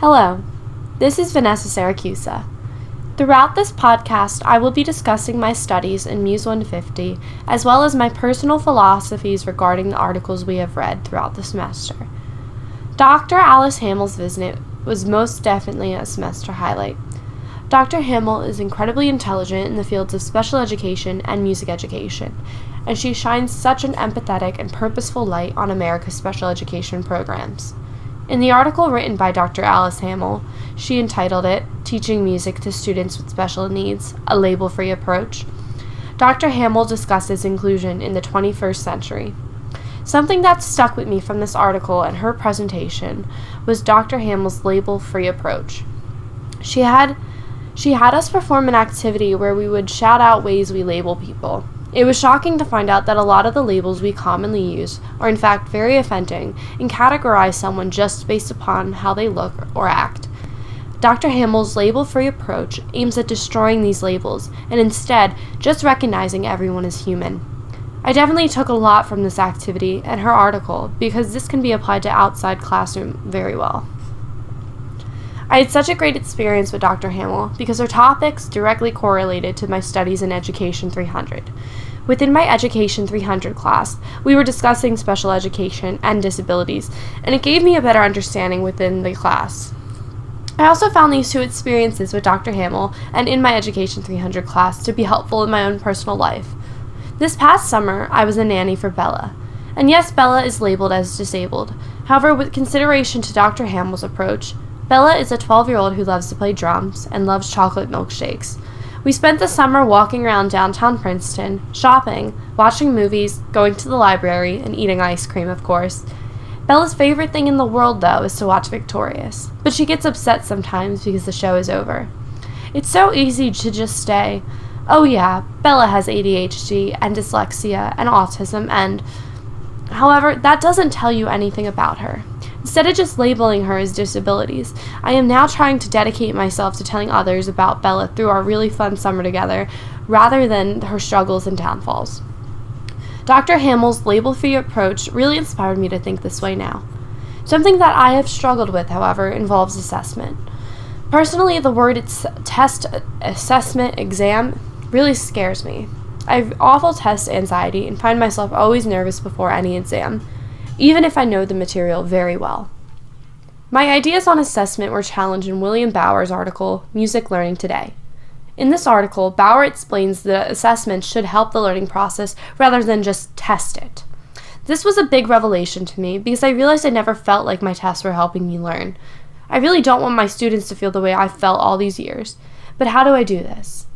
Hello, this is Vanessa Saracusa. Throughout this podcast, I will be discussing my studies in Muse 150, as well as my personal philosophies regarding the articles we have read throughout the semester. Dr. Alice Hammel's visit was most definitely a semester highlight. Dr. Hammel is incredibly intelligent in the fields of special education and music education, and she shines such an empathetic and purposeful light on America's special education programs. In the article written by Dr. Alice Hammel, she entitled it, Teaching Music to Students with Special Needs, a Label-Free Approach. Dr. Hammel discusses inclusion in the 21st century. Something that stuck with me from this article and her presentation was Dr. Hammel's label-free approach. She had us perform an activity where we would shout out ways we label people. It was shocking to find out that a lot of the labels we commonly use are in fact very offending and categorize someone just based upon how they look or act. Dr. Hammel's label-free approach aims at destroying these labels and instead just recognizing everyone as human. I definitely took a lot from this activity and her article because this can be applied to outside classroom very well. I had such a great experience with Dr. Hammel because her topics directly correlated to my studies in Education 300. Within my Education 300 class, we were discussing special education and disabilities, and it gave me a better understanding within the class. I also found these two experiences with Dr. Hammel and in my Education 300 class to be helpful in my own personal life. This past summer, I was a nanny for Bella. And yes, Bella is labeled as disabled. However, with consideration to Dr. Hammel's approach, Bella is a 12-year-old who loves to play drums and loves chocolate milkshakes. We spent the summer walking around downtown Princeton, shopping, watching movies, going to the library, and eating ice cream, of course. Bella's favorite thing in the world, though, is to watch Victorious, but she gets upset sometimes because the show is over. It's so easy to just say, oh yeah, Bella has ADHD and dyslexia and autism and... However, that doesn't tell you anything about her. Instead of just labeling her as disabilities, I am now trying to dedicate myself to telling others about Bella through our really fun summer together, rather than her struggles and downfalls. Dr. Hammel's label-free approach really inspired me to think this way now. Something that I have struggled with, however, involves assessment. Personally, the word test, assessment, exam really scares me. I have awful test anxiety and find myself always nervous before any exam, even if I know the material very well. My ideas on assessment were challenged in William Bauer's article, Music Learning Today. In this article, Bauer explains that assessment should help the learning process rather than just test it. This was a big revelation to me because I realized I never felt like my tests were helping me learn. I really don't want my students to feel the way I've felt all these years, but how do I do this?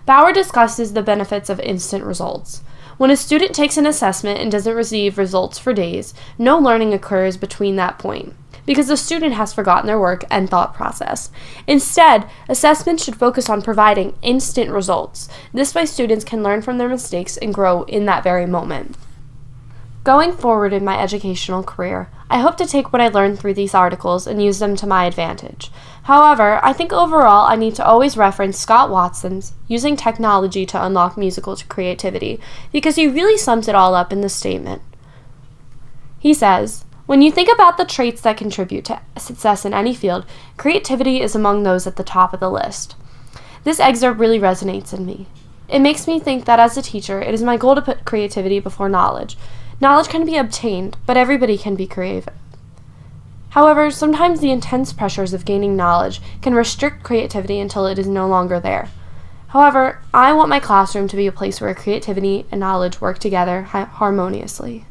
Bauer discusses the benefits of instant results. When a student takes an assessment and doesn't receive results for days, no learning occurs between that point, because the student has forgotten their work and thought process. Instead, assessment should focus on providing instant results. This way students can learn from their mistakes and grow in that very moment. Going forward in my educational career, I hope to take what I learned through these articles and use them to my advantage. However, I think overall I need to always reference Scott Watson's Using Technology to Unlock Musical Creativity, because he really sums it all up in this statement. He says, when you think about the traits that contribute to success in any field, creativity is among those at the top of the list. This excerpt really resonates in me. It makes me think that as a teacher, it is my goal to put creativity before knowledge. Knowledge can be obtained, but everybody can be creative. However, sometimes the intense pressures of gaining knowledge can restrict creativity until it is no longer there. However, I want my classroom to be a place where creativity and knowledge work together harmoniously.